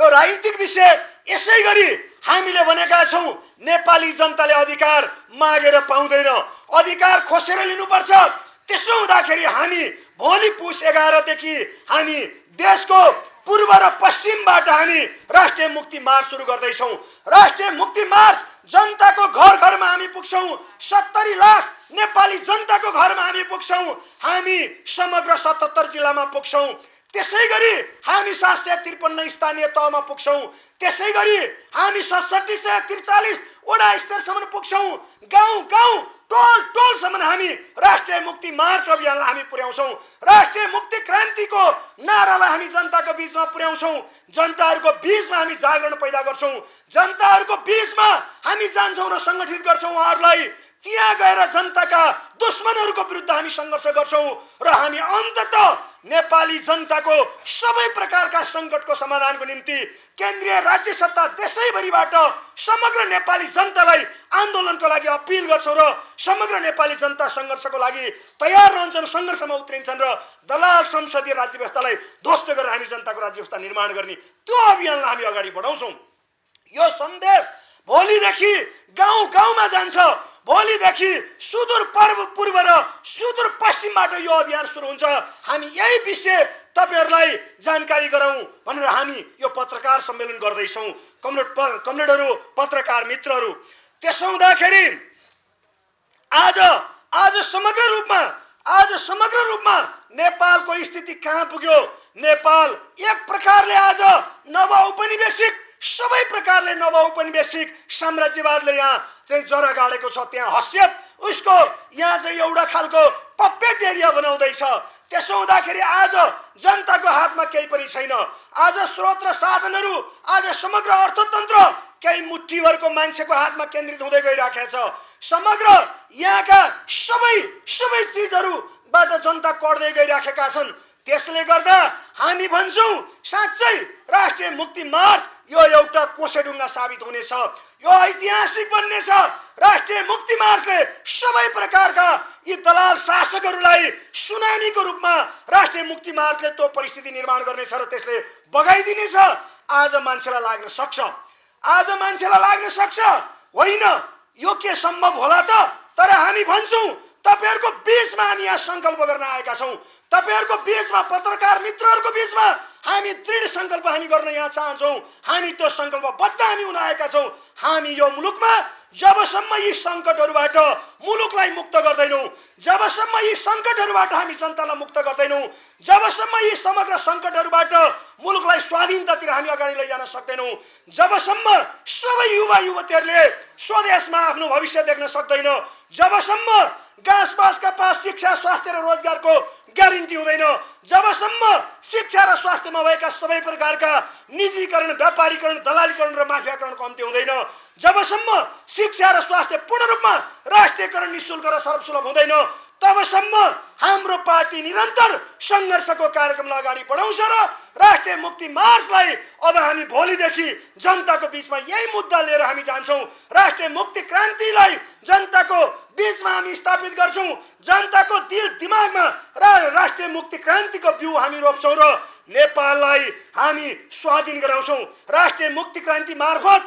यो राजनीतिक विषय। यसै गरी हामीले भनेका छौँ नेपाली जनताले अधिकार मागेर पाउँदैन, अधिकार खोसेर लिनुपर्छ। त्यसो हुँदाखेरि हामी भोलि पुस 11 देखि हामी देशको पूर्व र पश्चिमबाट हामी राष्ट्रिय मुक्ति मार्च सुरु गर्दैछौँ। राष्ट्रिय मुक्ति मार्च जनताको घर घरमा हामी पुग्छौँ। 70 लाख नेपाली जनताको घरमा हामी पुग्छौँ। हामी समग्र 77 जिल्लामा पुग्छौँ। त्यसै गरी हामी 753 स्थानीय तहमा पुग्छौँ। त्यसै गरी हामी 6743 वडा स्तरसम्म पुग्छौँ। गाउँ गाउँ टोल टोलसम्म हामी राष्ट्रिय मुक्ति मार्च अभियानलाई हामी पुर्याउँछौँ। राष्ट्रिय मुक्ति क्रान्तिको नारालाई हामी जनताको बीचमा पुर्याउँछौँ। जनताहरूको बीचमा हामी जागरण पैदा गर्छौँ। जनताहरूको बीचमा हामी जान्छौँ र सङ्गठित गर्छौँ उहाँहरूलाई। त्यहाँ गएर जनताका दुश्मनहरूको विरुद्ध हामी सङ्घर्ष गर्छौँ र हामी अन्ततः नेपाली जनताको सबै प्रकारका सङ्कटको समाधानको निम्ति केन्द्रीय राज्य सत्ता देशैभरिबाट समग्र नेपाली जनतालाई आन्दोलनको लागि अपिल गर्छौँ र समग्र नेपाली जनता सङ्घर्षको लागि तयार रहन्छन्, सङ्घर्षमा उत्रिन्छन् र दलाल संसदीय राज्य व्यवस्थालाई ध्वस्त गरेर हामी जनताको राज्य व्यवस्था निर्माण गर्ने त्यो अभियानलाई हामी अगाडि बढाउँछौँ। यो सन्देश भोलिदेखि गाउँ गाउँमा जान्छ। भोलिदेखि सुदूर पूर्व र सुदूर पश्चिमबाट यो अभियान सुरु हुन्छ। हामी यही विषय तपाईहरुलाई जानकारी गराउँ भनेर हामी यो पत्रकार सम्मेलन गर्दैछौँ। कमरेडहरू, पत्रकार मित्रहरू, त्यसो हुँदाखेरि आज समग्र रूपमा नेपालको स्थिति कहाँ पुग्यो? नेपाल एक प्रकारले आज सबै प्रकारले नवौपनिवेशिक साम्राज्यवादले यहाँ चाहिँ जरा गाडेको छ। त्यहाँ हस्यप उसको यहाँ चाहिँ एउटा खालको पपेट एरिया बनाउँदैछ। त्यसो हुँदाखेरि आज जनताको हातमा केही पनि छैन। आज स्रोत र साधनहरू, आज समग्र अर्थतन्त्र केही मुठ्ठीभरको मान्छेको हातमा केन्द्रित हुँदै गइराखेको छ। समग्र यहाँका सबै चिजहरूबाट जनता कड्दै गइराखेका छन्। त्यसले गर्दा हामी भन्छौँ साँच्चै राष्ट्रिय मुक्ति मार्च यो एउटा कोसेढुङ्गा साबित हुनेछ। यो ऐतिहासिक बन्नेछ। राष्ट्रिय मुक्ति मार्चले सबै प्रकारका यी दलाल शासकहरूलाई सुनामीको रूपमा राष्ट्रिय मुक्ति मार्चले त्यो परिस्थिति निर्माण गर्नेछ र त्यसले बगाइदिनेछ। आज मान्छेलाई लाग्न सक्छ होइन यो के सम्भव होला त? तर हामी भन्छौँ तपाईहरुको बीचमा हामी यहाँ संकल्प गर्न आएका छौँ। तपाईहरुको बीचमा, पत्रकार मित्रहरूको बीचमा हामी दृढ संकल्प हामी गर्न यहाँ चाहन्छौँ। हामी त्यो संकल्पबद्ध हामी हुन आएका छौँ। हामी यो मुलुकमा जबसम्म यी सङ्कटहरूबाट मुलुकलाई मुक्त गर्दैनौँ, जबसम्म यी सङ्कटहरूबाट हामी जनतालाई मुक्त गर्दैनौँ, जबसम्म यी समग्र सङ्कटहरूबाट मुलुकलाई स्वाधीनतातिर हामी अगाडि लैजान सक्दैनौँ, जबसम्म सबै युवा युवतीहरूले स्वदेशमा आफ्नो भविष्य देख्न सक्दैन, जबसम्म गाँसबासका पास शिक्षा, स्वास्थ्य र रोजगारको ग्यारेन्टी हुँदैन, जबसम्म शिक्षा र स्वास्थ्यमा भएका सबै प्रकारका निजीकरण, व्यापारीकरण, दलालीकरण र माफियाकरणको अन्त्य हुँदैन, जबसम्म शिक्षा र स्वास्थ्य पूर्ण रूपमा राष्ट्रियकरण, निःशुल्क र सर्वसुलभ हुँदैन, तबसम्म हाम्रो पार्टी निरन्तर सङ्घर्षको कार्यक्रमलाई अगाडि बढाउँछ र राष्ट्रिय मुक्ति मार्चलाई अब हामी भोलिदेखि जनताको बीचमा यही मुद्दा लिएर हामी जान्छौँ। राष्ट्रिय मुक्ति क्रान्तिलाई जनताको बीचमा हामी स्थापित गर्छौँ। जनताको दिल दिमागमा राष्ट्रिय मुक्ति क्रान्तिको बिउ हामी रोप्छौँ र नेपाललाई हामी स्वाधीन गराउँछौँ। राष्ट्रिय मुक्ति क्रान्ति मार्फत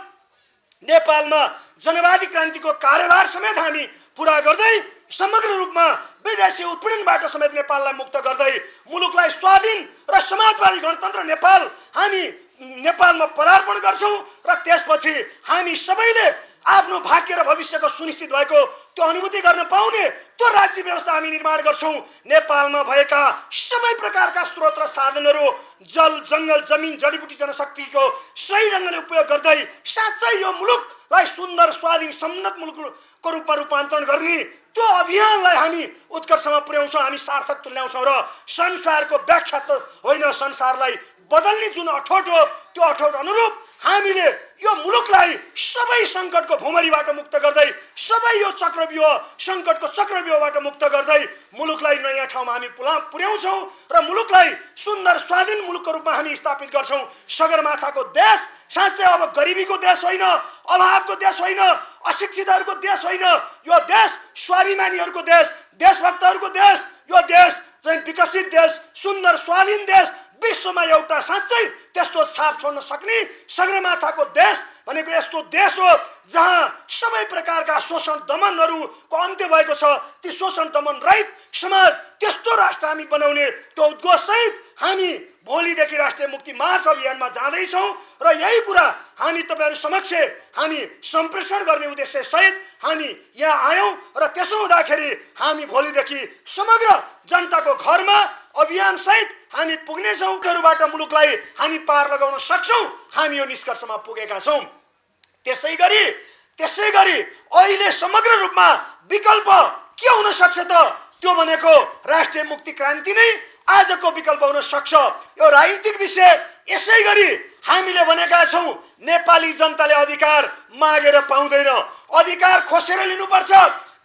नेपालमा जनवादी क्रान्तिको कार्यभार समेत हामी पुरा गर्दै समग्र रूपमा विदेशी उत्पीडनबाट समेत नेपाललाई मुक्त गर्दै मुलुकलाई स्वाधीन र समाजवादी गणतन्त्र नेपाल हामी नेपालमा पदार्पण गर्छौँ र त्यसपछि हामी सबैले आफ्नो भाग्य र भविष्यको सुनिश्चित भएको त्यो अनुभूति गर्न पाउने त्यो राज्य व्यवस्था हामी निर्माण गर्छौँ। नेपालमा भएका सबै प्रकारका स्रोत र साधनहरू, जल, जङ्गल, जमिन, जडीबुटी, जनशक्तिको सही ढङ्गले उपयोग गर्दै साँच्चै यो मुलुकलाई सुन्दर, स्वाधीन, समुन्नत मुलुकको रूपमा रूपान्तरण गर्ने त्यो अभियानलाई हामी उत्कर्षमा पुर्याउँछौँ। हामी सार्थक तुल्याउँछौँ र संसारको व्याख्या त होइन, संसारलाई बदल्ने जुन अठोट हो त्यो अठोट अनुरूप हामीले यो मुलुकलाई सबै सङ्कटको भुमरीबाट मुक्त गर्दै, सबै यो चक्रव्यूह, सङ्कटको चक्रव्यूहबाट मुक्त गर्दै मुलुकलाई नयाँ ठाउँमा हामी पुर्याउँछौँ र मुलुकलाई सुन्दर स्वाधीन मुलुकको रूपमा हामी स्थापित गर्छौँ। सगरमाथाको देश साँच्चै अब गरिबीको देश होइन, अभावको देश होइन, अशिक्षितहरूको देश होइन, यो देश स्वाभिमानीहरूको देश, देशभक्तहरूको देश, यो देश चाहिँ विकसित देश, सुन्दर स्वाधीन देश, विश्वमा एउटा साँच्चै त्यस्तो छाप छोड्न सक्ने सगरमाथाको देश भनेको यस्तो देश हो जहाँ सबै प्रकारका शोषण दमनहरूको अन्त्य भएको छ। ती शोषण दमन रहित समाज त्यस्तो राष्ट्र हामी बनाउने त्यो उद्घोषसहित हामी भोलिदेखि राष्ट्रिय मुक्ति मार्च अभियानमा जाँदैछौँ र यही कुरा हामी तपाईहरु समक्ष हामी सम्प्रेषण गर्ने उद्देश्य सहित हामी यहाँ आयौं र त्यसो हुँदाखेरि हामी भोलिदेखि समग्र जनताको घरमा अभियान सहित हामी पुग्नेछौँ। बाट मुलुकलाई हामी पार लगाउन सक्छौँ। हामी यो निष्कर्षमा पुगेका छौँ। त्यसै गरी अहिले समग्र रूपमा विकल्प के हुन सक्छ त? त्यो भनेको राष्ट्रिय मुक्ति क्रान्ति नै आजको विकल्प हुन सक्छ। यो राजनीतिक विषय यसै गरी हामीले भनेका छौँ नेपाली जनताले अधिकार मागेर पाउँदैन, अधिकार खोसेर लिनुपर्छ।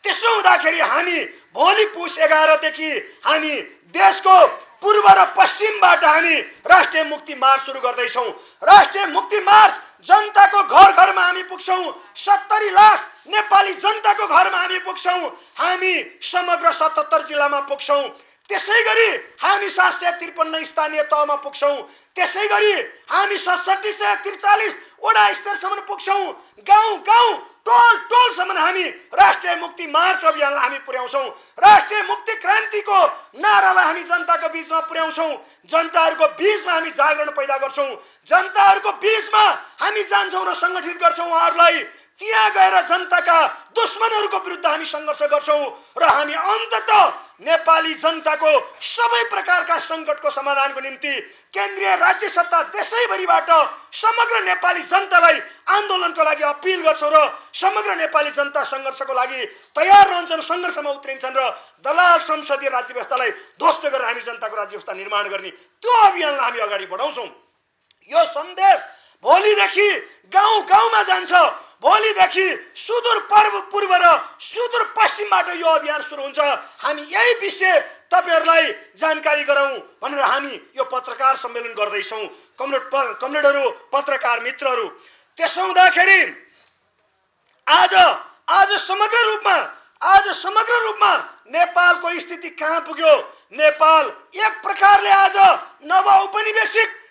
त्यसो हुँदाखेरि हामी भोलि पुस 11 देखि हामी देशको पूर्व र पश्चिमबाट हामी राष्ट्रिय मुक्ति मार्च सुरु गर्दैछौँ। राष्ट्रिय मुक्ति मार्च जनताको घर घरमा हामी पुग्छौँ। 70 लाख नेपाली जनताको घरमा हामी पुग्छौँ। हामी समग्र 77 जिल्लामा पुग्छौँ। त्यसै गरी हामी 753 स्थानीय तहमा पुग्छौँ। त्यसै गरी हामी 6743 वडा स्तरसम्म पुग्छौँ। गाउँ गाउँ टोल टोलसम्म हामी राष्ट्रिय मुक्ति मार्च अभियानलाई हामी पुर्याउँछौँ। राष्ट्रिय मुक्ति क्रान्तिको नारालाई हामी जनताको बीचमा पुर्याउँछौँ। जनताहरूको बीचमा हामी जागरण पैदा गर्छौँ। जनताहरूको बीचमा हामी जान्छौँ र सङ्गठित गर्छौँ उहाँहरूलाई। त्यहाँ गएर जनताका दुश्मनहरूको विरुद्ध हामी सङ्घर्ष गर्छौँ र हामी अन्ततः नेपाली जनताको सबै प्रकारका सङ्कटको समाधानको निम्ति केन्द्रीय राज्य सत्ता देशैभरिबाट समग्र नेपाली जनतालाई आन्दोलनको लागि अपिल गर्छौँ र समग्र नेपाली जनता सङ्घर्षको लागि तयार रहन्छन्, सङ्घर्षमा उत्रिन्छन् र दलाल संसदीय राज्य व्यवस्थालाई ध्वस्त गरेर हामी जनताको राज्य व्यवस्था निर्माण गर्ने त्यो अभियानलाई हामी अगाडि बढाउँछौँ। यो सन्देश भोलिदेखि गाउँ गाउँमा जान्छ। भोलिदेखि सुदूर पूर्व र सुदूर पश्चिमबाट यो अभियान सुरु हुन्छ। हामी यही विषय तपाईहरुलाई जानकारी गराउँ भनेर हामी यो पत्रकार सम्मेलन गर्दैछौँ। कमरेडहरू, पत्रकार मित्रहरू, त्यसो हुँदाखेरि आज समग्र रूपमा नेपालको स्थिति कहाँ पुग्यो? नेपाल एक प्रकारले आज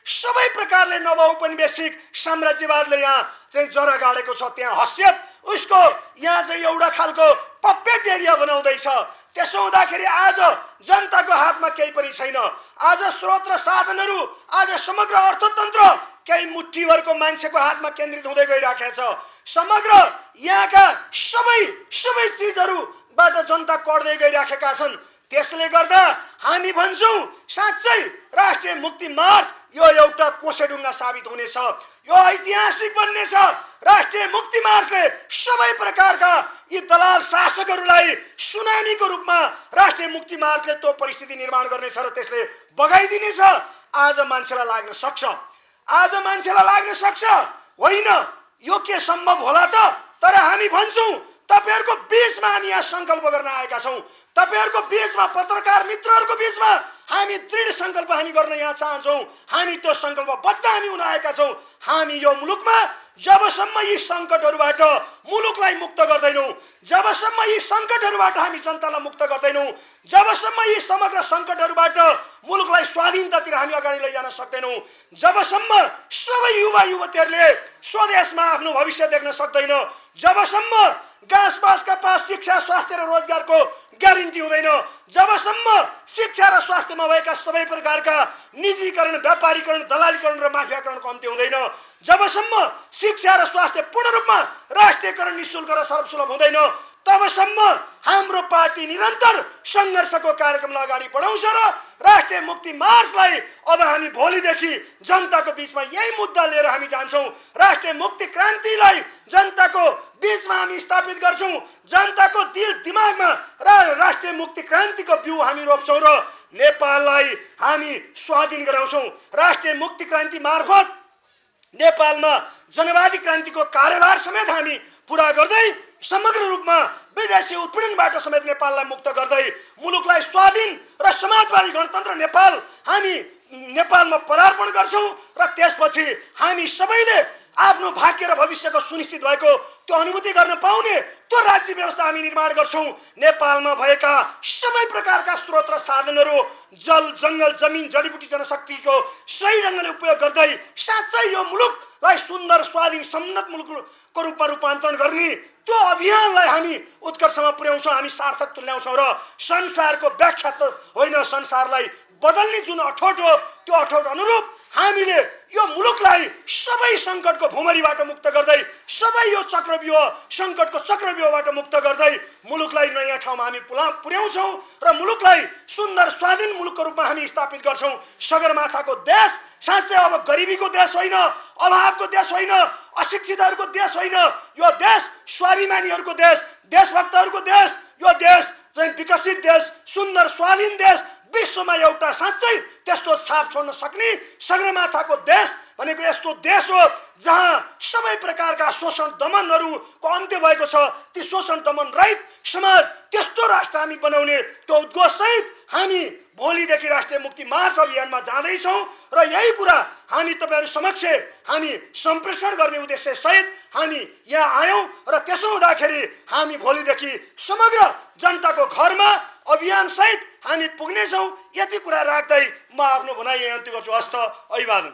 सबै प्रकारले नवौपनिवेशिक साम्राज्यवादले यहाँ चाहिँ जरा गाडेको छ। त्यहाँ हस्यप उसको यहाँ चाहिँ एउटा खालको पपेट एरिया बनाउँदैछ। त्यसो हुँदाखेरि आज जनताको हातमा केही पनि छैन। आज स्रोत र साधनहरू, आज समग्र अर्थतन्त्र केही मुठ्ठीभरको मान्छेको हातमा केन्द्रित हुँदै गइराखेको छ। समग्र यहाँका सबै चिजहरूबाट जनता कड्दै गइराखेका छन्। त्यसले गर्दा हामी भन्छौँ साँच्चै राष्ट्रिय मुक्ति मार्च यो एउटा कोसेढुङ्गा साबित हुनेछ। यो ऐतिहासिक बन्नेछ। राष्ट्रिय मुक्ति मार्चले सबै प्रकारका यी दलाल शासकहरूलाई सुनामीको रूपमा राष्ट्रिय मुक्ति मार्चले त्यो परिस्थिति निर्माण गर्नेछ र त्यसले बगाइदिनेछ। आज मान्छेलाई लाग्न सक्छ होइन यो के सम्भव होला त? तर हामी भन्छौँ तपाईहरुको बीचमा हामी यहाँ संकल्प गर्न आएका छौँ। तपाईहरुको बीचमा, पत्रकार मित्रहरूको बीचमा हामी दृढ संकल्प हामी गर्न यहाँ चाहन्छौँ। हामी त्यो संकल्पबद्ध हामी हुन आएका छौँ। हामी यो मुलुकमा जबसम्म यी सङ्कटहरूबाट मुलुकलाई मुक्त गर्दैनौँ, जबसम्म यी सङ्कटहरूबाट हामी जनतालाई मुक्त गर्दैनौँ, जबसम्म यी समग्र सङ्कटहरूबाट मुलुकलाई स्वाधीनतातिर हामी अगाडि लैजान सक्दैनौँ, जबसम्म सबै युवा युवतीहरूले स्वदेशमा आफ्नो भविष्य देख्न सक्दैन, जबसम्म गाँसबासका पास शिक्षा, स्वास्थ्य र रोजगारको ग्यारेन्टी हुँदैन, जबसम्म शिक्षा र स्वास्थ्यमा भएका सबै प्रकारका निजीकरण, व्यापारीकरण, दलालीकरण र माफियाकरणको अन्त्य हुँदैन, जबसम्म शिक्षा र स्वास्थ्य पूर्ण रूपमा राष्ट्रियकरण, निःशुल्क र सर्वसुलभ हुँदैन, तबसम्म हाम्रो पार्टी निरन्तर सङ्घर्षको कार्यक्रमलाई अगाडि बढाउँछ र राष्ट्रिय मुक्ति मार्चलाई अब हामी भोलिदेखि जनताको बीचमा यही मुद्दा लिएर हामी जान्छौँ। राष्ट्रिय मुक्ति क्रान्तिलाई जनताको बीचमा हामी स्थापित गर्छौँ। जनताको दिल दिमागमा राष्ट्रिय मुक्ति क्रान्तिको बिउ हामी रोप्छौँ र नेपाललाई हामी स्वाधीन गराउँछौँ। राष्ट्रिय मुक्ति क्रान्ति मार्फत नेपालमा जनवादी क्रान्तिको कार्यभार समेत हामी पुरा गर्दै समग्र रूपमा विदेशी उत्पीडनबाट समेत नेपाललाई मुक्त गर्दै मुलुकलाई स्वाधीन र समाजवादी गणतन्त्र नेपाल हामी नेपालमा पदार्पण गर्छौँ र त्यसपछि हामी सबैले आफ्नो भाग्य र भविष्यको सुनिश्चित भएको त्यो अनुभूति गर्न पाउने त्यो राज्य व्यवस्था हामी निर्माण गर्छौं। नेपालमा भएका सबै प्रकारका स्रोत र साधनहरू, जल, जंगल, जमिन, जडीबुटी, जनशक्तिको सही ढंगले उपयोग गर्दै साँच्चै यो मुलुकलाई सुन्दर, स्वाधीन, समुन्नत मुलुकको रूपमा रूपान्तरण गर्ने त्यो अभियानलाई हामी उत्कर्षमा पुर्याउँछौं, हामी सार्थक तुल्याउँछौं र संसारको व्याख्या त होइन, संसारलाई बदल्ने जुन अठोट हो त्यो अठोट अनुरूप हामीले यो मुलुकलाई सबै संकटको भुमरीबाट मुक्त गर्दै, सबै यो चक्रव्यूह संकटको चक्रव्यूहबाट मुक्त गर्दै मुलुकलाई नयाँ ठाउँमा हामी पुर्याउँछौं र मुलुकलाई सुन्दर, स्वाधीन मुलुकको रूपमा हामी स्थापित गर्छौं। सगरमाथाको देश साँच्चै अब गरिबीको देश होइन, अभावको देश होइन, अशिक्षितहरूको देश होइन, यो देश स्वाभिमानीहरूको देश, देशभक्तहरूको देश, यो देश चाहिँ विकसित देश, सुन्दर, स्वाधीन देश, विश्वमा एउटा साँच्चै त्यस्तो छाप छोड्न सक्ने सगरमाथाको देश भनेको यस्तो देश हो जहाँ सबै प्रकारका शोषण दमनहरूको अन्त्य भएको छ। ती शोषण दमन रहित समाज, त्यस्तो राष्ट्र हामी बनाउने त्यो उद्घोषसहित हामी भोलिदेखि राष्ट्रिय मुक्ति मार्च अभियानमा जाँदैछौँ र यही कुरा हामी तपाईहरु समक्ष हामी सम्प्रेषण गर्ने उद्देश्य सहित हामी यहाँ आयौं र त्यसो हुँदाखेरि हामी भोलिदेखि समग्र जनताको घरमा अभियान सहित हामी पुग्नेछौं। यति कुरा राख्दै म आफ्नो भनाइ यहाँ अन्त्य गर्छु। हस्त, अभिवादन।